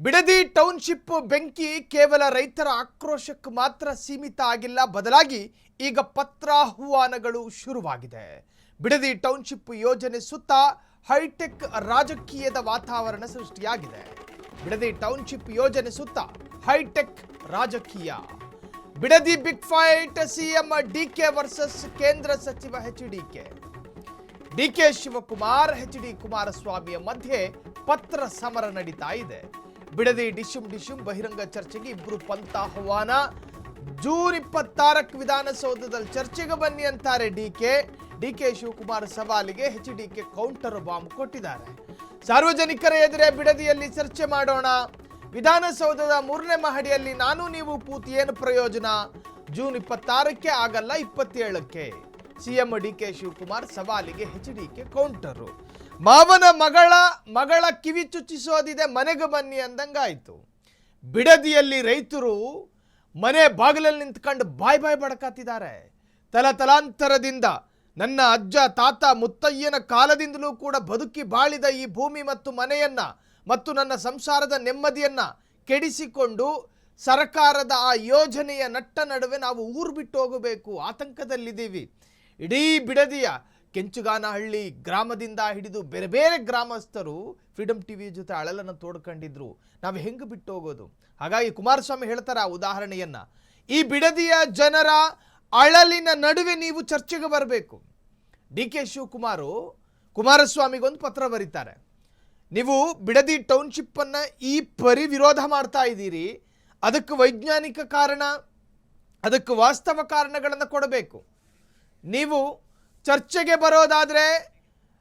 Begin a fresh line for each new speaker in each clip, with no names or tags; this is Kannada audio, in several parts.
ಬಿಡದಿ ಟೌನ್ಶಿಪ್ ಬೆಂಕಿ ಕೇವಲ ರೈತರ ಆಕ್ರೋಶಕ್ಕೆ ಮಾತ್ರ ಸೀಮಿತ ಆಗಿಲ್ಲ, ಬದಲಾಗಿ ಈಗ ಪತ್ರಾಹ್ವಾನಗಳು ಶುರುವಾಗಿದೆ. ಬಿಡದಿ ಟೌನ್ಶಿಪ್ ಯೋಜನೆ ಸುತ್ತ ಹೈಟೆಕ್ ರಾಜಕೀಯದ ವಾತಾವರಣ ಸೃಷ್ಟಿಯಾಗಿದೆ. ಬಿಡದಿ ಟೌನ್ಶಿಪ್ ಯೋಜನೆ ಸುತ್ತ ಹೈಟೆಕ್ ರಾಜಕೀಯ. Bidadi big fight, CM DK versus ಕೇಂದ್ರ ಸಚಿವ ಎಚ್ಡಿಕೆ. ಡಿಕೆ ಶಿವಕುಮಾರ್ ಎಚ್ಡಿ ಕುಮಾರಸ್ವಾಮಿಯ ಮಧ್ಯೆ ಪತ್ರ ಸಮರ ನಡೀತಾ ಇದೆ. ಬಿಡದಿ ಡಿಶುಂ ಬಹಿರಂಗ ಚರ್ಚೆಗೆ ಇಬ್ಬರು ಪಂಥಾಹ್ವಾನ. ಜೂನ್ 26ಕ್ಕೆ ವಿಧಾನಸೌಧದಲ್ಲಿ ಚರ್ಚೆಗೆ ಬನ್ನಿ ಅಂತಾರೆ ಡಿಕೆ ಶಿವಕುಮಾರ್ ಸವಾಲಿಗೆ ಎಚ್ಡಿಕೆ ಕೌಂಟರ್ ಬಾಂಬ್ ಕೊಟ್ಟಿದ್ದಾರೆ. ಸಾರ್ವಜನಿಕರ ಎದುರೇ ಬಿಡದಿಯಲ್ಲಿ ಚರ್ಚೆ ಮಾಡೋಣ, ವಿಧಾನಸೌಧದ 3ನೇ ಮಹಡಿಯಲ್ಲಿ ನಾನು ನೀವು ಕೂತು ಏನು ಪ್ರಯೋಜನ, ಜೂನ್ 26ಕ್ಕೆ ಆಗಲ್ಲ 27ಕ್ಕೆ. ಸಿಎಂ ಡಿಕೆ ಶಿವಕುಮಾರ್ ಸವಾಲಿಗೆ ಎಚ್ಡಿಕೆ ಕೌಂಟರು. ಮಾವನ ಮಗಳ ಕಿವಿ ಚುಚ್ಚಿಸೋದಿದೆ, ಮನೆಗೆ ಬನ್ನಿ ಅಂದಂಗಾಯ್ತು. ಬಿಡದಿಯಲ್ಲಿ ರೈತರು ಮನೆ ಬಾಗಿಲಲ್ಲಿ ನಿಂತ್ಕೊಂಡು ಬಾಯ್ ಬಡಕಾತಿದ್ದಾರೆ. ತಲಾಂತರದಿಂದ ನನ್ನ ಅಜ್ಜ ತಾತ ಮುತ್ತಯ್ಯನ ಕಾಲದಿಂದಲೂ ಕೂಡ ಬದುಕಿ ಬಾಳಿದ ಈ ಭೂಮಿ ಮತ್ತು ಮನೆಯನ್ನ ಮತ್ತು ನನ್ನ ಸಂಸಾರದ ನೆಮ್ಮದಿಯನ್ನ ಕೆಡಿಸಿಕೊಂಡು ಸರ್ಕಾರದ ಆ ಯೋಜನೆಯ ನಟ್ಟ ನಡುವೆ ನಾವು ಊರು ಬಿಟ್ಟು ಹೋಗಬೇಕು, ಆತಂಕದಲ್ಲಿದ್ದೀವಿ. ಇಡೀ ಬಿಡದಿಯ ಕೆಂಚುಗಾನಹಳ್ಳಿ ಗ್ರಾಮದಿಂದ ಹಿಡಿದು ಬೇರೆ ಬೇರೆ ಗ್ರಾಮಸ್ಥರು ಫ್ರೀಡಮ್ ಟಿವಿ ಜೊತೆ ಅಳಲನ್ನು ತೋಡ್ಕೊಂಡಿದ್ರು. ನಾವು ಹೆಂಗೆ ಬಿಟ್ಟು ಹೋಗೋದು? ಹಾಗಾಗಿ ಕುಮಾರಸ್ವಾಮಿ ಹೇಳ್ತಾರೆ ಆ ಉದಾಹರಣೆಯನ್ನ, ಈ ಬಿಡದಿಯ ಜನರ ಅಳಲಿನ ನಡುವೆ ನೀವು ಚರ್ಚೆಗೆ ಬರಬೇಕು. ಡಿಕೆ ಶಿವಕುಮಾರ್ ಕುಮಾರಸ್ವಾಮಿಗೊಂದು ಪತ್ರ ಬರೀತಾರೆ. ನೀವು ಬಿಡದಿ ಟೌನ್ಶಿಪ್ ಅನ್ನ ಈ ಪರಿ ವಿರೋಧ ಮಾಡ್ತಾ ಇದ್ದೀರಿ, ಅದಕ್ಕೆ ವೈಜ್ಞಾನಿಕ ಕಾರಣ, ಅದಕ್ಕೆ ವಾಸ್ತವ ಕಾರಣಗಳನ್ನು ಕೊಡಬೇಕು. ನೀವು ಚರ್ಚೆಗೆ ಬರೋದಾದ್ರೆ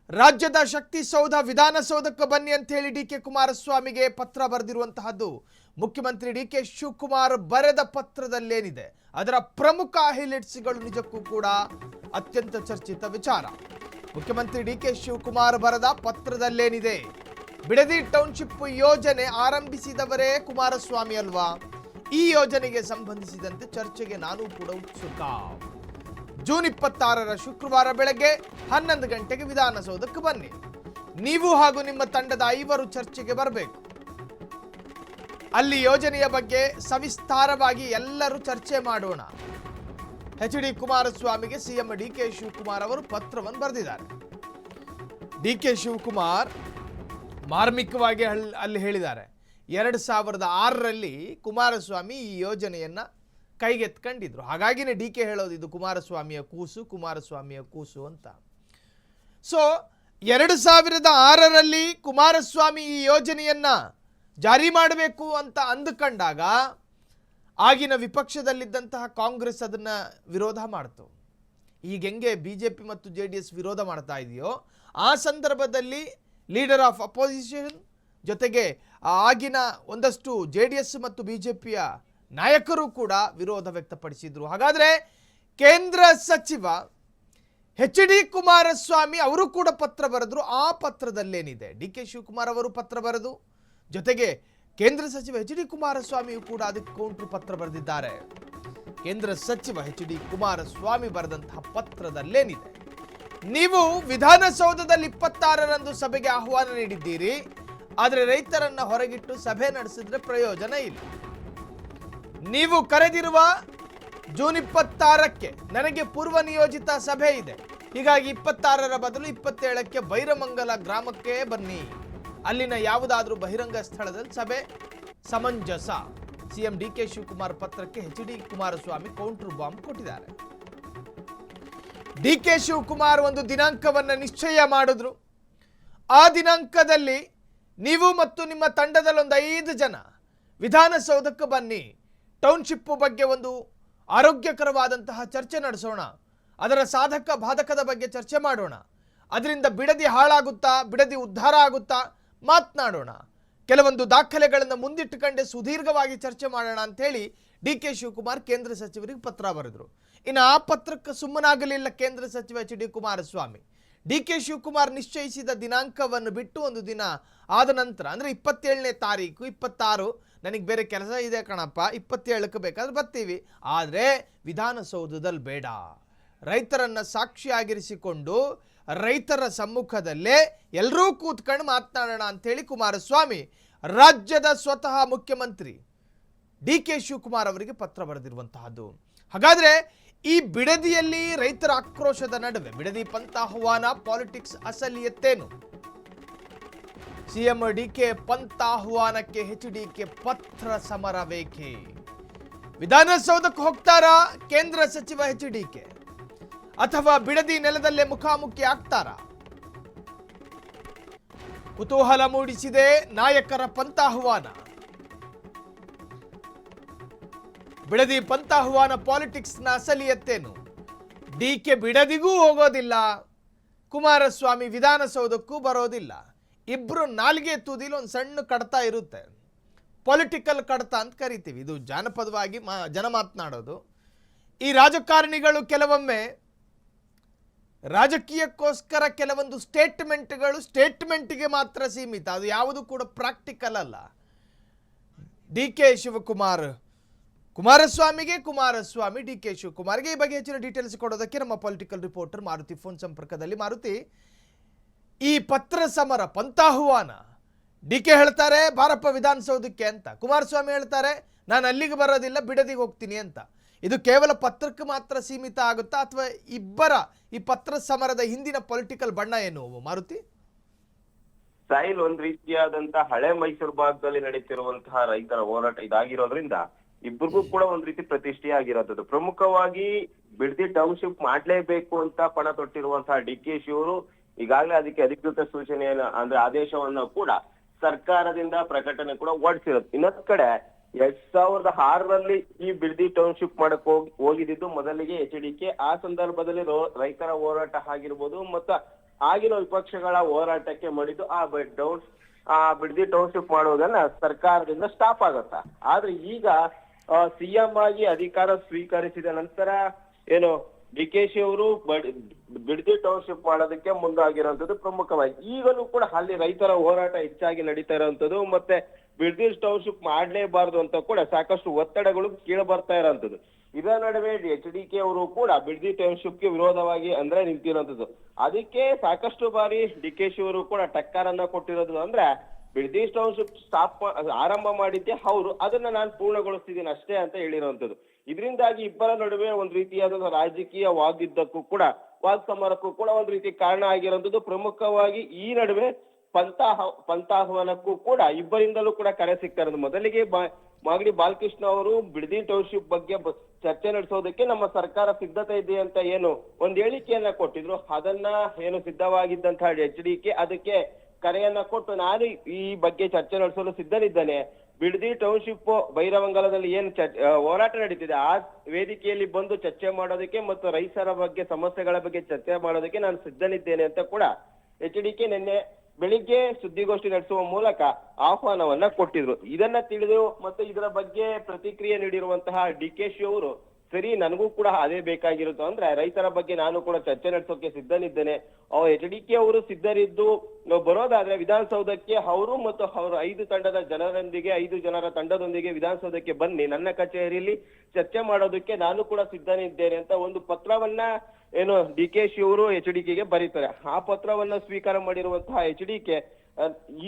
ರಾಜ್ಯದ ಶಕ್ತಿ ಸೌಧ ವಿಧಾನಸೌಧಕ್ಕೆ ಬನ್ನಿ ಅಂತ ಹೇಳಿ ಡಿಕೆ ಕುಮಾರಸ್ವಾಮಿಗೆ ಪತ್ರ ಬರೆದಿರುವಂತಹದ್ದು. ಮುಖ್ಯಮಂತ್ರಿ ಡಿಕೆ ಶಿವಕುಮಾರ್ ಬರೆದ ಪತ್ರದಲ್ಲೇನಿದೆ, ಅದರ ಪ್ರಮುಖ ಹೈಲೈಟ್ಸ್ಗಳು ನಿಜಕ್ಕೂ ಕೂಡ ಅತ್ಯಂತ ಚರ್ಚಿತ ವಿಚಾರ. ಮುಖ್ಯಮಂತ್ರಿ ಡಿಕೆ ಶಿವಕುಮಾರ್ ಬರೆದ ಪತ್ರದಲ್ಲೇನಿದೆ, ಬಿಡದಿ ಟೌನ್ಶಿಪ್ ಯೋಜನೆ ಆರಂಭಿಸಿದವರೇ ಕುಮಾರಸ್ವಾಮಿ ಅಲ್ವಾ, ಈ ಯೋಜನೆಗೆ ಸಂಬಂಧಿಸಿದಂತೆ ಚರ್ಚೆಗೆ ನಾನು ಕೂಡ ಉತ್ಸುಕ. ಜೂನ್ 26ರ ಶುಕ್ರವಾರ ಬೆಳಗ್ಗೆ 11 ಗಂಟೆಗೆ ವಿಧಾನಸೌಧಕ್ಕೆ ಬನ್ನಿ. ನೀವು ಹಾಗೂ ನಿಮ್ಮ ತಂಡದ 5 ಚರ್ಚೆಗೆ ಬರಬೇಕು. ಅಲ್ಲಿ ಯೋಜನೆಯ ಬಗ್ಗೆ ಸವಿಸ್ತಾರವಾಗಿ ಎಲ್ಲರೂ ಚರ್ಚೆ ಮಾಡೋಣ. ಎಚ್ಡಿ ಕುಮಾರಸ್ವಾಮಿಗೆ ಸಿಎಂ ಡಿಕೆ ಶಿವಕುಮಾರ್ ಅವರು ಪತ್ರವನ್ನು ಬರೆದಿದ್ದಾರೆ. ಡಿಕೆ ಶಿವಕುಮಾರ್ ಮಾರ್ಮಿಕವಾಗಿ ಅಲ್ಲಿ ಹೇಳಿದ್ದಾರೆ, 2006ರಲ್ಲಿ ಕುಮಾರಸ್ವಾಮಿ ಈ ಯೋಜನೆಯನ್ನ ಕೈಗೆತ್ಕೊಂಡಿದ್ರು. ಹಾಗಾಗಿನೇ ಡಿಕೆ ಹೇಳೋದು ಇದು ಕುಮಾರಸ್ವಾಮಿಯ ಕೂಸು ಅಂತ. ಸೊ 2006ರಲ್ಲಿ ಕುಮಾರಸ್ವಾಮಿ ಈ ಯೋಜನೆಯನ್ನ ಜಾರಿ ಮಾಡಬೇಕು ಅಂತ ಅಂದುಕೊಂಡಾಗ ಆಗಿನ ವಿಪಕ್ಷದಲ್ಲಿದ್ದಂತಹ ಕಾಂಗ್ರೆಸ್ ಅದನ್ನ ವಿರೋಧ ಮಾಡ್ತು. ಈಗ ಹೆಂಗೆ ಬಿಜೆಪಿ ಮತ್ತು JDS ವಿರೋಧ ಮಾಡ್ತಾ ಇದೆಯೋ, ಆ ಸಂದರ್ಭದಲ್ಲಿ ಲೀಡರ್ ಆಫ್ ಅಪೋಸಿಷನ್ ಜೊತೆಗೆ ಆಗಿನ ಒಂದಷ್ಟು JDS ಮತ್ತು ಬಿಜೆಪಿಯ ನಾಯಕರು ಕೂಡ ವಿರೋಧ ವ್ಯಕ್ತಪಡಿಸಿದ್ರು. ಹಾಗಾದ್ರೆ ಕೇಂದ್ರ ಸಚಿವ ಎಚ್ಡಿ ಕುಮಾರಸ್ವಾಮಿ ಅವರು ಕೂಡ ಪತ್ರ ಬರೆದ್ರು. ಆ ಪತ್ರದಲ್ಲೇನಿದೆ, ಡಿಕೆ ಶಿವಕುಮಾರ್ ಅವರು ಪತ್ರ ಬರೆದು ಜೊತೆಗೆ ಕೇಂದ್ರ ಸಚಿವ ಎಚ್ಡಿ ಕುಮಾರಸ್ವಾಮಿಯು ಕೂಡ ಅದಕ್ಕೆ ಕೌಂಟರ್ ಪತ್ರ ಬರೆದಿದ್ದಾರೆ. ಕೇಂದ್ರ ಸಚಿವ ಎಚ್ಡಿ ಕುಮಾರಸ್ವಾಮಿ ಬರೆದಂತಹ ಪತ್ರದಲ್ಲೇನಿದೆ, ನೀವು ವಿಧಾನಸೌಧದಲ್ಲಿ 26ರಂದು ಸಭೆಗೆ ಆಹ್ವಾನ ನೀಡಿದ್ದೀರಿ, ಆದರೆ ರೈತರನ್ನ ಹೊರಗಿಟ್ಟು ಸಭೆ ನಡೆಸಿದ್ರೆ ಪ್ರಯೋಜನ ಇಲ್ಲ. ನೀವು ಕರೆದಿರುವ ಜೂನ್ 26ಕ್ಕೆ ನನಗೆ ಪೂರ್ವ ನಿಯೋಜಿತ ಸಭೆ ಇದೆ, ಹೀಗಾಗಿ 26ರ ಬದಲು 27ಕ್ಕೆ ಬೈರಮಂಗಲ ಗ್ರಾಮಕ್ಕೆ ಬನ್ನಿ, ಅಲ್ಲಿನ ಯಾವುದಾದ್ರೂ ಬಹಿರಂಗ ಸ್ಥಳದಲ್ಲಿ ಸಭೆ ಸಮಂಜಸ. ಸಿಎಂ ಡಿಕೆ ಶಿವಕುಮಾರ್ ಪತ್ರಕ್ಕೆ ಎಚ್ಡಿ ಕುಮಾರಸ್ವಾಮಿ ಕೌಂಟರ್ ಬಾಂಬ್ ಕೊಟ್ಟಿದ್ದಾರೆ. ಡಿಕೆ ಶಿವಕುಮಾರ್ ಒಂದು ದಿನಾಂಕವನ್ನು ನಿಶ್ಚಯ ಮಾಡಿದ್ರು. ಆ ದಿನಾಂಕದಲ್ಲಿ ನೀವು ಮತ್ತು ನಿಮ್ಮ ತಂಡದಲ್ಲಿ ಒಂದು 5 ಜನ ವಿಧಾನಸೌಧಕ್ಕೆ ಬನ್ನಿ, ಟೌನ್ಶಿಪ್ ಬಗ್ಗೆ ಒಂದು ಆರೋಗ್ಯಕರವಾದಂತಹ ಚರ್ಚೆ ನಡೆಸೋಣ, ಅದರ ಸಾಧಕ ಬಾಧಕದ ಬಗ್ಗೆ ಚರ್ಚೆ ಮಾಡೋಣ, ಅದರಿಂದ ಬಿಡದಿ ಹಾಳಾಗುತ್ತಾ ಬಿಡದಿ ಉದ್ಧಾರ ಆಗುತ್ತಾ ಮಾತನಾಡೋಣ, ಕೆಲವೊಂದು ದಾಖಲೆಗಳನ್ನು ಮುಂದಿಟ್ಟುಕೊಂಡೆ ಸುದೀರ್ಘವಾಗಿ ಚರ್ಚೆ ಮಾಡೋಣ ಅಂತೇಳಿ ಡಿಕೆ ಶಿವಕುಮಾರ್ ಕೇಂದ್ರ ಸಚಿವರಿಗೆ ಪತ್ರ ಬರೆದರು. ಇನ್ನು ಆ ಪತ್ರಕ್ಕೆ ಸುಮ್ಮನಾಗಲಿಲ್ಲ ಕೇಂದ್ರ ಸಚಿವ ಎಚ್ಡಿ ಕುಮಾರಸ್ವಾಮಿ. ಡಿಕೆ ಶಿವಕುಮಾರ್ ನಿಶ್ಚಯಿಸಿದ ದಿನಾಂಕವನ್ನು ಬಿಟ್ಟು ಒಂದು ದಿನ ಆದ ನಂತರ, ಅಂದರೆ 27ನೇ ತಾರೀಕು 26 ನನಗೆ ಬೇರೆ ಕೆಲಸ ಇದೆ ಕಣಪ್ಪ, 27ಕ್ಕೆ ಬೇಕಾದ್ರೆ ಬರ್ತೀವಿ, ಆದರೆ ವಿಧಾನಸೌಧದಲ್ಲಿ ಬೇಡ, ರೈತರನ್ನ ಸಾಕ್ಷಿಯಾಗಿರಿಸಿಕೊಂಡು ರೈತರ ಸಮ್ಮುಖದಲ್ಲೇ ಎಲ್ಲರೂ ಕೂತ್ಕೊಂಡು ಮಾತನಾಡೋಣ ಅಂತೇಳಿ ಕುಮಾರಸ್ವಾಮಿ ರಾಜ್ಯದ ಸ್ವತಃ ಮುಖ್ಯಮಂತ್ರಿ ಡಿ ಕೆ ಶಿವಕುಮಾರ್ ಅವರಿಗೆ ಪತ್ರ ಬರೆದಿರುವಂತಹದ್ದು. ಹಾಗಾದ್ರೆ ಈ ಬಿಡದಿಯಲ್ಲಿ ರೈತರ ಆಕ್ರೋಶದ ನಡುವೆ ಬಿಡದಿ ಪಂಥ ಆಹ್ವಾನ ಪಾಲಿಟಿಕ್ಸ್ ಅಸಲಿಯತ್ತೇನು? ಸಿಎಂ ಡಿಕೆ ಪಂಥ ಆಹ್ವಾನಕ್ಕೆ ಎಚ್ಡಿಕೆ ಪತ್ರ ಸಮರ ಬೇಕೆ? ವಿಧಾನಸೌಧಕ್ಕೆ ಹೋಗ್ತಾರಾ ಕೇಂದ್ರ ಸಚಿವ ಎಚ್ಡಿಕೆ ಅಥವಾ ಬಿಡದಿ ನೆಲದಲ್ಲೇ ಮುಖಾಮುಖಿ ಆಗ್ತಾರಾ? ಕುತೂಹಲ ಮೂಡಿಸಿದೆ ನಾಯಕರ ಪಂಥ ಆಹ್ವಾನ. ಬಿಡದಿ ಪಂಥ ಆಹ್ವಾನ ಪಾಲಿಟಿಕ್ಸ್ನ ಅಸಲಿಯತ್ತೇನು? ಡಿಕೆ ಬಿಡದಿಗೂ ಹೋಗೋದಿಲ್ಲ, ಕುಮಾರಸ್ವಾಮಿ ವಿಧಾನಸೌಧಕ್ಕೂ ಬರೋದಿಲ್ಲ. ಇಬ್ರು ನಾಲ್ಗೆ ತುದಿಲಿ ಒಂದು ಸಣ್ಣ ಕಡತ ಇರುತ್ತೆ, ಪೊಲಿಟಿಕಲ್ ಕಡತ ಅಂತ ಕರಿತೀವಿ. ಇದು ಜಾನಪದವಾಗಿ ಜನ ಮಾತನಾಡೋದು. ಈ ರಾಜಕಾರಣಿಗಳು ಕೆಲವೊಮ್ಮೆ ರಾಜಕೀಯಕ್ಕೋಸ್ಕರ ಕೆಲವೊಂದು ಸ್ಟೇಟ್ಮೆಂಟ್ಗೆ ಮಾತ್ರ ಸೀಮಿತ, ಅದು ಯಾವುದು ಕೂಡ ಪ್ರಾಕ್ಟಿಕಲ್ ಅಲ್ಲ. ಡಿ ಕೆ ಶಿವಕುಮಾರ್ ಕುಮಾರಸ್ವಾಮಿ ಡಿ ಕೆ ಶಿವಕುಮಾರ್ಗೆ ಈ ಬಗ್ಗೆ ಹೆಚ್ಚಿನ ಡೀಟೇಲ್ಸ್ ಕೊಡೋದಕ್ಕೆ ನಮ್ಮ ಪೊಲಿಟಿಕಲ್ ರಿಪೋರ್ಟರ್ ಮಾರುತಿ ಫೋನ್ ಸಂಪರ್ಕದಲ್ಲಿ. ಮಾರುತಿ, ಈ ಪತ್ರ ಸಮರ ಪಂಥಾಹ್ವಾನ, ಡಿ ಕೆ ಹೇಳ್ತಾರೆ ಬಾರಪ್ಪ ವಿಧಾನಸೌಧಕ್ಕೆ ಅಂತ, ಕುಮಾರಸ್ವಾಮಿ ಹೇಳ್ತಾರೆ ನಾನು ಅಲ್ಲಿಗೆ ಬರೋದಿಲ್ಲ ಬಿಡದಿಗೆ ಹೋಗ್ತೀನಿ ಅಂತ. ಇದು ಕೇವಲ ಪತ್ರಕ್ಕೆ ಮಾತ್ರ ಸೀಮಿತ ಆಗುತ್ತಾ ಅಥವಾ ಇಬ್ಬರ ಈ ಪತ್ರ ಸಮರದ ಹಿಂದಿನ ಪೊಲಿಟಿಕಲ್ ಬಣ್ಣ ಏನು ಮಾರುತಿ?
ಸಾಯಿಲ್, ಒಂದ್ ರೀತಿಯಾದಂತಹ ಹಳೆ ಮೈಸೂರು ಭಾಗದಲ್ಲಿ ನಡೀತಿರುವಂತಹ ರೈತರ ಹೋರಾಟ ಇದಾಗಿರೋದ್ರಿಂದ ಇಬ್ಬರಿಗೂ ಕೂಡ ಒಂದ್ ರೀತಿ ಪ್ರತಿಷ್ಠೆ ಆಗಿರೋದು. ಪ್ರಮುಖವಾಗಿ ಬಿಡದಿ ಟೌನ್ಶಿಪ್ ಮಾಡ್ಲೇಬೇಕು ಅಂತ ಪಣ ತೊಟ್ಟಿರುವಂತಹ ಡಿ ಕೆ ಶಿ ಅವರು ಈಗಾಗಲೇ ಅದಕ್ಕೆ ಅಧಿಕೃತ ಸೂಚನೆಯನ್ನ ಅಂದ್ರೆ ಆದೇಶವನ್ನ ಕೂಡ ಸರ್ಕಾರದಿಂದ ಪ್ರಕಟಣೆ ಕೂಡ ಹೊರಡಿಸಿರೋದು. ಇನ್ನೊಂದ್ ಕಡೆ 2006ರಲ್ಲಿ ಈ ಬಿಡದಿ ಟೌನ್ಶಿಪ್ ಮಾಡಕ್ ಹೋಗಿದ್ದು ಮೊದಲಿಗೆ ಎಚ್ಡಿಕೆ. ಆ ಸಂದರ್ಭದಲ್ಲಿ ರೈತರ ಹೋರಾಟ ಆಗಿರ್ಬೋದು ಮತ್ತು ಆಗಿನ ವಿಪಕ್ಷಗಳ ಹೋರಾಟಕ್ಕೆ ಮಾಡಿದ್ದು ಆ ಬಿಡದಿ ಟೌನ್ಶಿಪ್ ಮಾಡೋದನ್ನ ಸರ್ಕಾರದಿಂದ ಸ್ಟಾಪ್ ಆಗತ್ತ. ಆದ್ರೆ ಈಗ ಸಿಎಂ ಆಗಿ ಅಧಿಕಾರ ಸ್ವೀಕರಿಸಿದ ನಂತರ ಏನು ಡಿ ಕೆ ಶಿ ಅವರು ಬಿಡದಿ ಟೌನ್ಶಿಪ್ ಮಾಡೋದಕ್ಕೆ ಮುಂದಾಗಿರುವಂತದ್ದು ಪ್ರಮುಖವಾಗಿ. ಈಗಲೂ ಕೂಡ ಅಲ್ಲಿ ರೈತರ ಹೋರಾಟ ಹೆಚ್ಚಾಗಿ ನಡೀತಾ ಇರುವಂತದ್ದು ಮತ್ತೆ ಬಿಡದಿ ಟೌನ್ಶಿಪ್ ಮಾಡ್ಲೇಬಾರ್ದು ಅಂತ ಕೂಡ ಸಾಕಷ್ಟು ಒತ್ತಡಗಳು ಕೇಳಿ ಬರ್ತಾ ಇರೋಂಥದ್ದು. ಇದರ ನಡುವೆ ಎಚ್ಡಿಕೆ ಅವರು ಕೂಡ ಬಿಡದಿ ಟೌನ್ಶಿಪ್ಗೆ ವಿರೋಧವಾಗಿ ಅಂದ್ರೆ ನಿಂತಿರುವಂತದ್ದು. ಅದಕ್ಕೆ ಸಾಕಷ್ಟು ಬಾರಿ ಡಿ ಕೆ ಶಿ ಅವರು ಕೂಡ ಟಕ್ಕರನ್ನ ಕೊಟ್ಟಿರೋದು. ಅಂದ್ರೆ ಬಿಡದಿ ಟೌನ್ಶಿಪ್ ಆರಂಭ ಮಾಡಿದ್ದೆ ಅವರು, ಅದನ್ನ ನಾನು ಪೂರ್ಣಗೊಳಿಸ್ತಿದ್ದೀನಿ ಅಷ್ಟೇ ಅಂತ ಹೇಳಿರುವಂತದ್ದು. ಇದರಿಂದಾಗಿ ಇಬ್ಬರ ನಡುವೆ ಒಂದ್ ರೀತಿಯಾದ ರಾಜಕೀಯ ವಾಗ್ಸಮರಕ್ಕೂ ಕೂಡ ಒಂದ್ ರೀತಿ ಕಾರಣ ಆಗಿರುವಂತದ್ದು. ಪ್ರಮುಖವಾಗಿ ಈ ನಡುವೆ ಪಂಥಾಹ್ವಾನಕ್ಕೂ ಕೂಡ ಇಬ್ಬರಿಂದಲೂ ಕೂಡ ಕರೆ ಸಿಗ್ತಾ ಇರೋದು. ಮೊದಲಿಗೆ ಮಾಗಡಿ ಬಾಲಕೃಷ್ಣ ಅವರು ಬಿಡದಿ ಟೌನ್ಶಿಪ್ ಬಗ್ಗೆ ಚರ್ಚೆ ನಡೆಸೋದಕ್ಕೆ ನಮ್ಮ ಸರ್ಕಾರ ಸಿದ್ಧತೆ ಇದೆ ಅಂತ ಏನು ಒಂದ್ ಹೇಳಿಕೆಯನ್ನ ಕೊಟ್ಟಿದ್ರು, ಅದನ್ನ ಏನು ಸಿದ್ಧವಾಗಿದ್ದಂತಹ ಎಚ್ಡಿಕೆ ಅದಕ್ಕೆ ಕರೆಯನ್ನ ಕೊಟ್ಟು ನಾನು ಈ ಬಗ್ಗೆ ಚರ್ಚೆ ನಡೆಸಲು ಸಿದ್ಧನಿದ್ದೇನೆ, ಬಿಡದಿ ಟೌನ್ಶಿಪ್ ಬೈರವಂಗಲದಲ್ಲಿ ಏನು ಹೋರಾಟ ನಡೀತಿದೆ ಆ ವೇದಿಕೆಯಲ್ಲಿ ಬಂದು ಚರ್ಚೆ ಮಾಡೋದಕ್ಕೆ ಮತ್ತು ರೈತರ ಬಗ್ಗೆ ಸಮಸ್ಯೆಗಳ ಬಗ್ಗೆ ಚರ್ಚೆ ಮಾಡೋದಕ್ಕೆ ನಾನು ಸಿದ್ಧನಿದ್ದೇನೆ ಅಂತ ಕೂಡ ಎಚ್ಡಿಕೆ ನಿನ್ನೆ ಬೆಳಿಗ್ಗೆ ಸುದ್ದಿಗೋಷ್ಠಿ ನಡೆಸುವ ಮೂಲಕ ಆಹ್ವಾನವನ್ನ ಕೊಟ್ಟಿದ್ರು. ಇದನ್ನ ತಿಳಿದು ಮತ್ತೆ ಇದರ ಬಗ್ಗೆ ಪ್ರತಿಕ್ರಿಯೆ ನೀಡಿರುವಂತಹ ಡಿ ಕೆ ಶಿ ಅವರು ಸರಿ ನನಗೂ ಕೂಡ ಅದೇ ಬೇಕಾಗಿರುತ್ತೆ, ಅಂದ್ರೆ ರೈತರ ಬಗ್ಗೆ ನಾನು ಕೂಡ ಚರ್ಚೆ ನಡೆಸೋಕೆ ಸಿದ್ಧನಿದ್ದೇನೆ. ಎಚ್ಡಿಕೆ ಅವರು ಸಿದ್ಧರಿದ್ದು ಬರೋದಾದ್ರೆ ವಿಧಾನಸೌಧಕ್ಕೆ ಅವರು ಮತ್ತು ಅವರ 5 ಜನರ ತಂಡದೊಂದಿಗೆ ವಿಧಾನಸೌಧಕ್ಕೆ ಬನ್ನಿ, ನನ್ನ ಕಚೇರಿಯಲ್ಲಿ ಚರ್ಚೆ ಮಾಡೋದಕ್ಕೆ ನಾನು ಕೂಡ ಸಿದ್ಧನಿದ್ದೇನೆ ಅಂತ ಒಂದು ಪತ್ರವನ್ನ ಏನು ಡಿ ಕೆ ಶಿ ಅವರು ಎಚ್ಡಿಕೆಗೆ ಬರೀತಾರೆ. ಆ ಪತ್ರವನ್ನ ಸ್ವೀಕಾರ ಮಾಡಿರುವಂತಹ ಎಚ್ಡಿಕೆ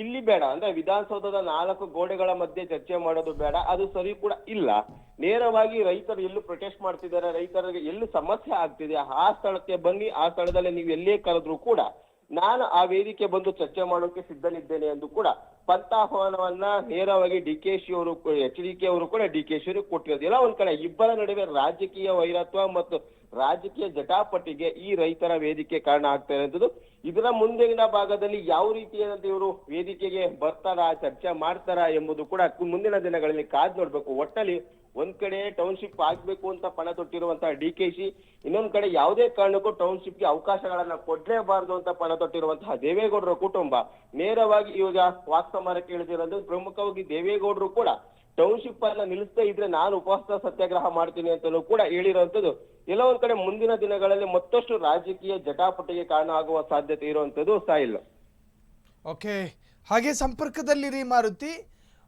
ಇಲ್ಲಿ ಬೇಡ ಅಂದ್ರೆ ವಿಧಾನಸೌಧದ 4 ಗೋಡೆಗಳ ಮಧ್ಯೆ ಚರ್ಚೆ ಮಾಡೋದು ಬೇಡ, ಅದು ಸರಿ ಕೂಡ ಇಲ್ಲ. ನೇರವಾಗಿ ರೈತರು ಎಲ್ಲೂ ಪ್ರೊಟೆಸ್ಟ್ ಮಾಡ್ತಿದ್ದಾರೆ, ರೈತರಿಗೆ ಎಲ್ಲಿ ಸಮಸ್ಯೆ ಆಗ್ತಿದೆ ಆ ಸ್ಥಳಕ್ಕೆ ಬನ್ನಿ, ಆ ಸ್ಥಳದಲ್ಲಿ ನೀವು ಎಲ್ಲೇ ಕರೆದ್ರು ಕೂಡ ನಾನು ಆ ವೇದಿಕೆ ಬಂದು ಚರ್ಚೆ ಮಾಡೋಕೆ ಸಿದ್ಧನಿದ್ದೇನೆ ಎಂದು ಕೂಡ ಪಂಥಾಹ್ವಾನವನ್ನ ನೇರವಾಗಿ ಡಿ ಕೆ ಶಿ ಅವರು ಎಚ್ಡಿಕೆ ಅವರು ಕೂಡ ಡಿ ಕೆ ಶಿ ಅವರು ಕೊಟ್ಟಿರೋದು. ಎಲ್ಲ ಒಂದ್ ಕಡೆ ಇಬ್ಬರ ನಡುವೆ ರಾಜಕೀಯ ವೈರತ್ವ ಮತ್ತು ರಾಜಕೀಯ ಜಟಾಪಟಿಗೆ ಈ ರೈತರ ವೇದಿಕೆ ಕಾರಣ ಆಗ್ತಾ ಇರುವಂತದ್ದು. ಇದರ ಮುಂದಿನ ಭಾಗದಲ್ಲಿ ಯಾವ ರೀತಿಯಾದಂತ ಇವರು ವೇದಿಕೆಗೆ ಬರ್ತಾರಾ, ಚರ್ಚೆ ಮಾಡ್ತಾರಾ ಎಂಬುದು ಕೂಡ ಮುಂದಿನ ದಿನಗಳಲ್ಲಿ ಕಾದ್ ನೋಡ್ಬೇಕು. ಒಟ್ಟಲ್ಲಿ ಒಂದ್ ಕಡೆ ಟೌನ್ಶಿಪ್ ಆಗ್ಬೇಕು ಅಂತ ಪಣ ತೊಟ್ಟಿರುವಂತಹ ಡಿ ಕೆ ಶಿ, ಇನ್ನೊಂದ್ ಕಡೆ ಯಾವುದೇ ಕಾರಣಕ್ಕೂ ಟೌನ್ಶಿಪ್ಗೆ ಅವಕಾಶಗಳನ್ನ ಕೊಡ್ಲೇಬಾರ್ದು ಅಂತ ಪಣ ತೊಟ್ಟಿರುವಂತಹ ದೇವೇಗೌಡರ ಕುಟುಂಬ ನೇರವಾಗಿ ಇವಾಗ ವಾಕ್ಸಮರಕ್ಕೆ ಇಳಿದಿರೋದು. ಪ್ರಮುಖವಾಗಿ ದೇವೇಗೌಡರು ಕೂಡ ಟೌನ್ಶಿಪ್ ಅನ್ನ ನಿಲ್ಲಿಸದೇ ಇದ್ರೆ ನಾನು ಉಪವಾಸ ಸತ್ಯಾಗ್ರಹ ಮಾಡ್ತೀನಿ ಅಂತಲೂ ಕೂಡ ಹೇಳಿರುವಂತದ್ದು. ಎಲ್ಲ ಒಂದ್ ಕಡೆ ಮುಂದಿನ ದಿನಗಳಲ್ಲಿ ಮತ್ತಷ್ಟು ರಾಜಕೀಯ ಜಟಾಪಟಿಗೆ ಕಾರಣ ಆಗುವ ಸಾಧ್ಯತೆ ಇರುವಂತದ್ದು ಸಾಯಿಲ್.
ಓಕೆ, ಹಾಗೆ ಸಂಪರ್ಕದಲ್ಲಿರಿ ಮಾರುತಿ.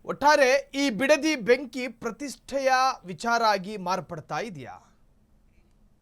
ಒಟ್ಟಾರೆ ಈ ಬಿಡದಿ ಬೆಂಕಿ ಪ್ರತಿಷ್ಠೆಯ ವಿಚಾರ ಆಗಿ ಮಾರ್ಪಡ್ತಾ ಇದೆಯಾ?